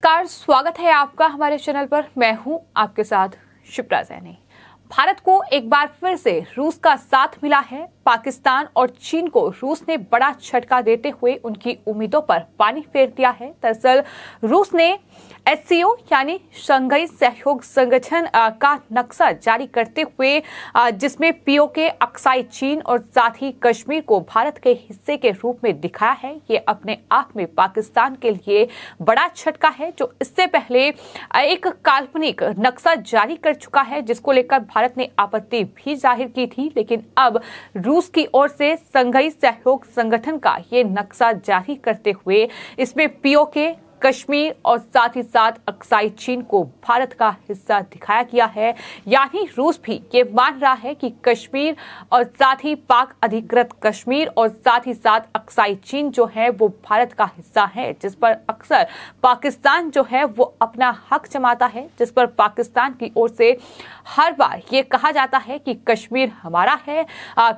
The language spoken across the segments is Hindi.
नमस्कार, स्वागत है आपका हमारे चैनल पर। मैं हूं आपके साथ शिप्रा सैनी। भारत को एक बार फिर से रूस का साथ मिला है। पाकिस्तान और चीन को रूस ने बड़ा झटका देते हुए उनकी उम्मीदों पर पानी फेर दिया है। दरअसल रूस ने एससीओ यानी शंघाई सहयोग संगठन का नक्शा जारी करते हुए जिसमें पीओके, अक्साई चीन और साथ ही कश्मीर को भारत के हिस्से के रूप में दिखाया है। ये अपने आप में पाकिस्तान के लिए बड़ा झटका है, जो इससे पहले एक काल्पनिक नक्शा जारी कर चुका है, जिसको लेकर भारत ने आपत्ति भी जाहिर की थी। लेकिन अब रूस की ओर से शंघाई सहयोग संगठन का ये नक्शा जारी करते हुए इसमें पीओके, कश्मीर और साथ ही साथ अक्साई चीन को भारत का हिस्सा दिखाया गया है। यानी रूस भी ये मान रहा है कि कश्मीर और साथ ही पाक अधिकृत कश्मीर और साथ ही साथ अक्साई चीन जो है वो भारत का हिस्सा है, जिस पर अक्सर पाकिस्तान जो है वो अपना हक जमाता है, जिस पर पाकिस्तान की ओर से हर बार ये कहा जाता है कि कश्मीर हमारा है,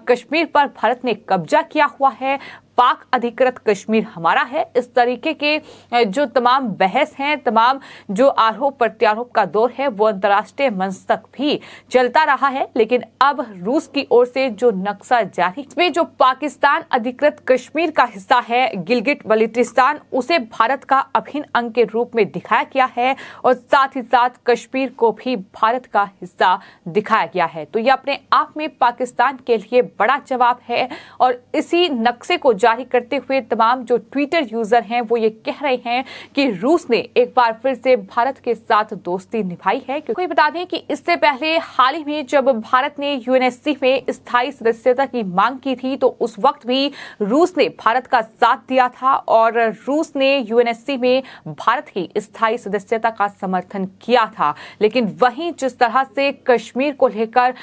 कश्मीर पर भारत ने कब्जा किया हुआ है, पाक अधिकृत कश्मीर हमारा है। इस तरीके के जो तमाम बहस हैं, तमाम जो आरोप प्रत्यारोप का दौर है, वो अंतर्राष्ट्रीय मंच तक भी चलता रहा है। लेकिन अब रूस की ओर से जो नक्शा जारी, इसमें जो पाकिस्तान अधिकृत कश्मीर का हिस्सा है गिलगिट बल्तिस्तान, उसे भारत का अभिन्न अंग के रूप में दिखाया गया है और साथ ही साथ कश्मीर को भी भारत का हिस्सा दिखाया गया है। तो ये अपने आप में पाकिस्तान के लिए बड़ा जवाब है और इसी नक्शे को जारी करते हुए तमाम जो ट्विटर यूजर हैं वो ये कह रहे हैं कि रूस ने एक बार फिर से भारत के साथ दोस्ती निभाई है। क्योंकि बता दें कि इससे पहले हाल ही में जब भारत ने यूएनएससी में स्थायी सदस्यता की मांग की थी, तो उस वक्त भी रूस ने भारत का साथ दिया था और रूस ने यूएनएससी में भारत की स्थायी सदस्यता का समर्थन किया था। लेकिन वहीं जिस तरह से कश्मीर को लेकर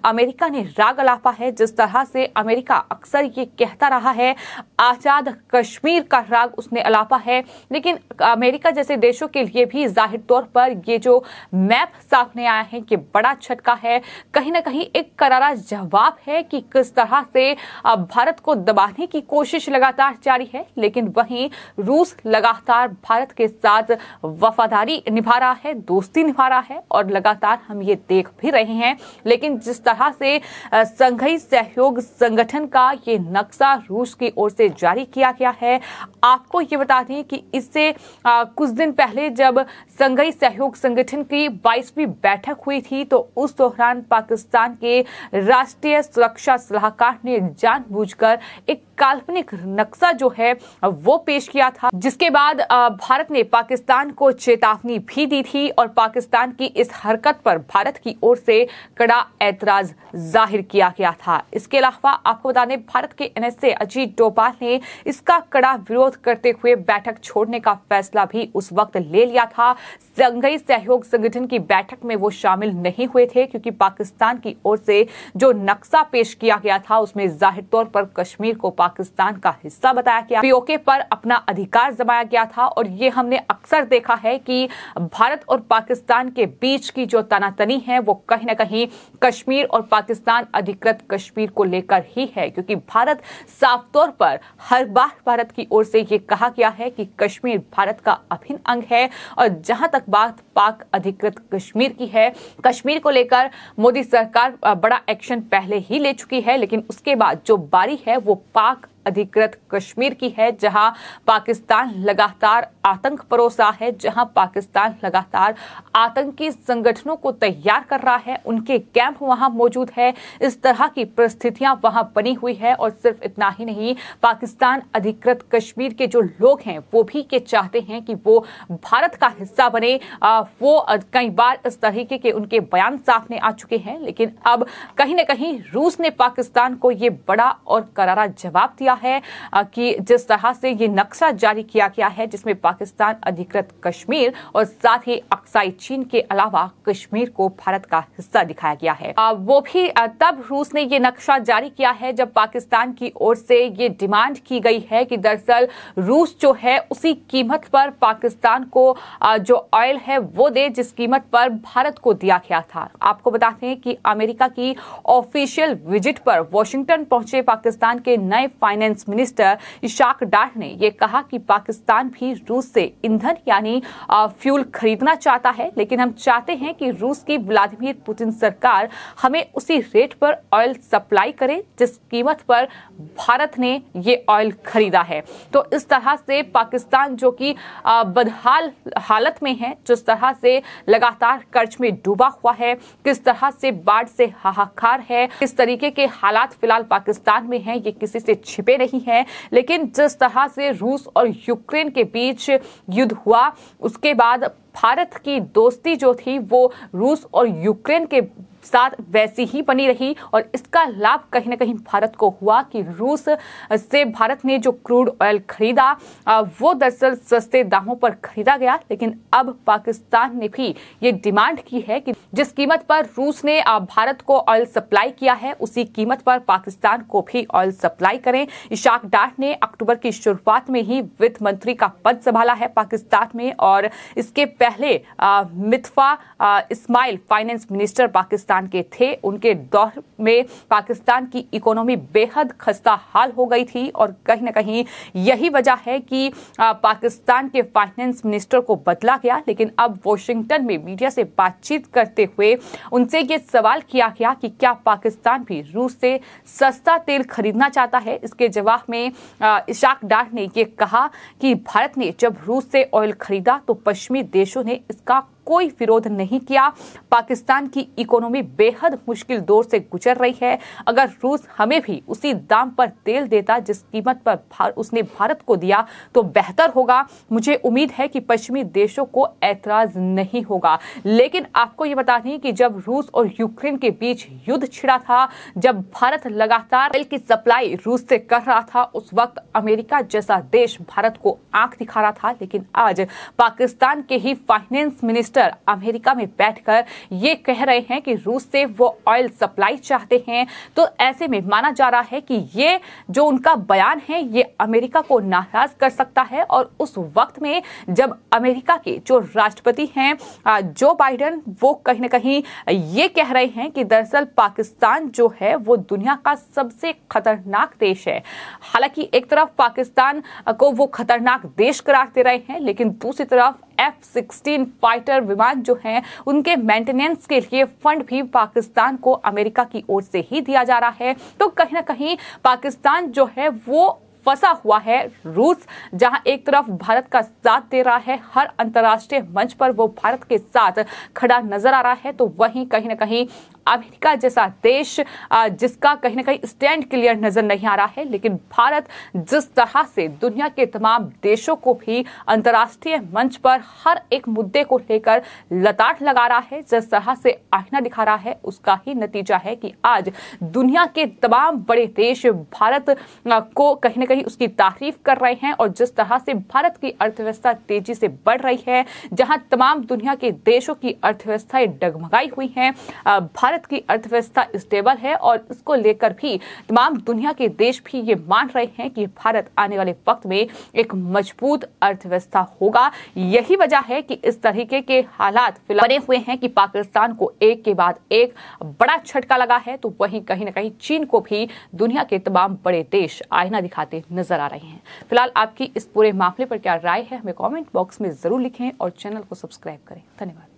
अमेरिका ने राग अलापा है, जिस तरह से अमेरिका अक्सर ये कहता रहा है आजाद कश्मीर का राग उसने अलापा है, लेकिन अमेरिका जैसे देशों के लिए भी जाहिर तौर पर ये जो मैप सामने आया है कि बड़ा झटका है, कहीं ना कहीं एक करारा जवाब है कि किस तरह से भारत को दबाने की कोशिश लगातार जारी है। लेकिन वहीं रूस लगातार भारत के साथ वफादारी निभा रहा है, दोस्ती निभा रहा है और लगातार हम ये देख भी रहे हैं। लेकिन जिस तरह से शंघाई सहयोग संगठन का ये नक्शा रूस की ओर से जारी किया गया है, आपको ये बता दें कि इससे कुछ दिन पहले जब शंघाई सहयोग संगठन की 22वीं बैठक हुई थी, तो उस दौरान पाकिस्तान के राष्ट्रीय सुरक्षा सलाहकार ने जानबूझकर एक काल्पनिक नक्शा जो है वो पेश किया था, जिसके बाद भारत ने पाकिस्तान को चेतावनी भी दी थी और पाकिस्तान की इस हरकत पर भारत की ओर से कड़ा ऐतराज जाहिर किया गया था। इसके अलावा आपको बता दें भारत के एनएसए अजीत डोभाल ने इसका कड़ा विरोध करते हुए बैठक छोड़ने का फैसला भी उस वक्त ले लिया था। शंघाई सहयोग संगठन की बैठक में वो शामिल नहीं हुए थे, क्योंकि पाकिस्तान की ओर से जो नक्शा पेश किया गया था उसमें जाहिर तौर पर कश्मीर को पाकिस्तान का हिस्सा बताया गया, पीओके पर अपना अधिकार जमाया गया था। और ये हमने अक्सर देखा है कि भारत और पाकिस्तान के बीच की जो तनातनी है वो कहीं ना कहीं कश्मीर और पाकिस्तान अधिकृत कश्मीर को लेकर ही है, क्योंकि भारत साफ तौर पर हर बार भारत की ओर से ये कहा गया है कि कश्मीर भारत का अभिन्न अंग है। और जहां तक बात पाक अधिकृत कश्मीर की है, कश्मीर को लेकर मोदी सरकार बड़ा एक्शन पहले ही ले चुकी है, लेकिन उसके बाद जो बारी है वो पाक अधिकृत कश्मीर की है, जहां पाकिस्तान लगातार आतंक परोस रहा है, जहां पाकिस्तान लगातार आतंकी संगठनों को तैयार कर रहा है, उनके कैंप वहां मौजूद है। इस तरह की परिस्थितियां वहां बनी हुई है। और सिर्फ इतना ही नहीं, पाकिस्तान अधिकृत कश्मीर के जो लोग हैं वो भी ये चाहते हैं कि वो भारत का हिस्सा बने। वो कई बार इस तरीके के उनके बयान सामने आ चुके हैं, लेकिन अब कहीं ना कहीं रूस ने पाकिस्तान को ये बड़ा और करारा जवाब दिया है कि जिस तरह से ये नक्शा जारी किया गया है, जिसमें पाकिस्तान अधिकृत कश्मीर और साथ ही अक्साई चीन के अलावा कश्मीर को भारत का हिस्सा दिखाया गया है। वो भी तब रूस ने ये नक्शा जारी किया है जब पाकिस्तान की ओर से ये डिमांड की गई है कि दरअसल रूस जो है उसी कीमत पर पाकिस्तान को जो ऑयल है वो दे जिस कीमत पर भारत को दिया गया था। आपको बताते हैं कि अमेरिका की ऑफिशियल विजिट पर वॉशिंगटन पहुंचे पाकिस्तान के नए फाइनेंस फाइनेंस मिनिस्टर इशाक डार ने ये कहा कि पाकिस्तान भी रूस से ईंधन यानी फ्यूल खरीदना चाहता है, लेकिन हम चाहते हैं कि रूस की व्लादिमीर पुतिन सरकार हमें उसी रेट पर ऑयल सप्लाई करे जिस कीमत पर भारत ने ये ऑयल खरीदा है। तो इस तरह से पाकिस्तान जो कि बदहाल हालत में है, जिस तरह से लगातार कर्ज में डूबा हुआ है, किस तरह से बाढ़ से हाहाकार है, किस तरीके के हालात फिलहाल पाकिस्तान में हैं, ये किसी से छिपे नहीं है। लेकिन जिस तरह से रूस और यूक्रेन के बीच युद्ध हुआ, उसके बाद भारत की दोस्ती जो थी वो रूस और यूक्रेन के साथ वैसी ही बनी रही और इसका लाभ कहीं ना कहीं भारत को हुआ कि रूस से भारत ने जो क्रूड ऑयल खरीदा वो दरअसल सस्ते दामों पर खरीदा गया। लेकिन अब पाकिस्तान ने भी ये डिमांड की है कि जिस कीमत पर रूस ने भारत को ऑयल सप्लाई किया है उसी कीमत पर पाकिस्तान को भी ऑयल सप्लाई करें। इशाक डार ने अक्टूबर की शुरुआत में ही वित्त मंत्री का पद संभाला है पाकिस्तान में और इसके पहले मितफा इस्माइल फाइनेंस मिनिस्टर पाकिस्तान के थे। उनके दौर में पाकिस्तान की इकोनॉमी बेहद खस्ता हाल हो गई थी और कहीं ना कहीं यही वजह है कि पाकिस्तान के फाइनेंस मिनिस्टर को बदला गया। लेकिन अब वॉशिंगटन में मीडिया से बातचीत करते हुए उनसे ये सवाल किया गया कि क्या पाकिस्तान भी रूस से सस्ता तेल खरीदना चाहता है। इसके जवाब में इशाक डार ने ये कहा कि भारत ने जब रूस से ऑयल खरीदा तो पश्चिमी देशों ने इसका कोई विरोध नहीं किया। पाकिस्तान की इकोनॉमी बेहद मुश्किल दौर से गुजर रही है। अगर रूस हमें भी उसी दाम पर तेल देता जिस कीमत पर उसने भारत को दिया तो बेहतर होगा। मुझे उम्मीद है कि पश्चिमी देशों को ऐतराज नहीं होगा। लेकिन आपको ये बता दें कि जब रूस और यूक्रेन के बीच युद्ध छिड़ा था, जब भारत लगातार तेल की सप्लाई रूस से कर रहा था, उस वक्त अमेरिका जैसा देश भारत को आंख दिखा रहा था। लेकिन आज पाकिस्तान के ही फाइनेंस मिनिस्टर अमेरिका में बैठकर ये कह रहे हैं कि रूस से वो ऑयल सप्लाई चाहते हैं। तो ऐसे में माना जा रहा है कि ये जो उनका बयान है ये अमेरिका को नाराज कर सकता है। और उस वक्त में जब अमेरिका के जो राष्ट्रपति हैं जो बाइडेन, वो कहीं ना कहीं ये कह रहे हैं कि दरअसल पाकिस्तान जो है वो दुनिया का सबसे खतरनाक देश है। हालांकि एक तरफ पाकिस्तान को वो खतरनाक देश करार दे रहे हैं, लेकिन दूसरी तरफ F-16 फाइटर विमान जो हैं उनके मेंटेनेंस के लिए फंड भी पाकिस्तान को अमेरिका की ओर से ही दिया जा रहा है। तो कहीं ना कहीं पाकिस्तान जो है वो फंसा हुआ है। रूस जहां एक तरफ भारत का साथ दे रहा है, हर अंतर्राष्ट्रीय मंच पर वो भारत के साथ खड़ा नजर आ रहा है, तो वहीं कहीं ना कहीं अमेरिका जैसा देश जिसका कहीं ना कहीं स्टैंड क्लियर नजर नहीं आ रहा है। लेकिन भारत जिस तरह से दुनिया के तमाम देशों को भी अंतर्राष्ट्रीय मंच पर हर एक मुद्दे को लेकर लताड़ लगा रहा है, जिस तरह से आईना दिखा रहा है, उसका ही नतीजा है कि आज दुनिया के तमाम बड़े देश भारत को कहीं ना कहीं उसकी तारीफ कर रहे हैं। और जिस तरह से भारत की अर्थव्यवस्था तेजी से बढ़ रही है, जहां तमाम दुनिया के देशों की अर्थव्यवस्थाएं डगमगाई हुई हैं, भारत की अर्थव्यवस्था स्टेबल है और इसको लेकर भी तमाम दुनिया के देश भी ये मान रहे हैं कि भारत आने वाले वक्त में एक मजबूत अर्थव्यवस्था होगा। यही वजह है कि इस तरीके के हालात फिलहाल बने हुए हैं कि पाकिस्तान को एक के बाद एक बड़ा झटका लगा है, तो वहीं कहीं ना कहीं चीन को भी दुनिया के तमाम बड़े देश आईना दिखाते नजर आ रहे हैं। फिलहाल आपकी इस पूरे मामले पर क्या राय है, हमें कमेंट बॉक्स में जरूर लिखें और चैनल को सब्सक्राइब करें। धन्यवाद।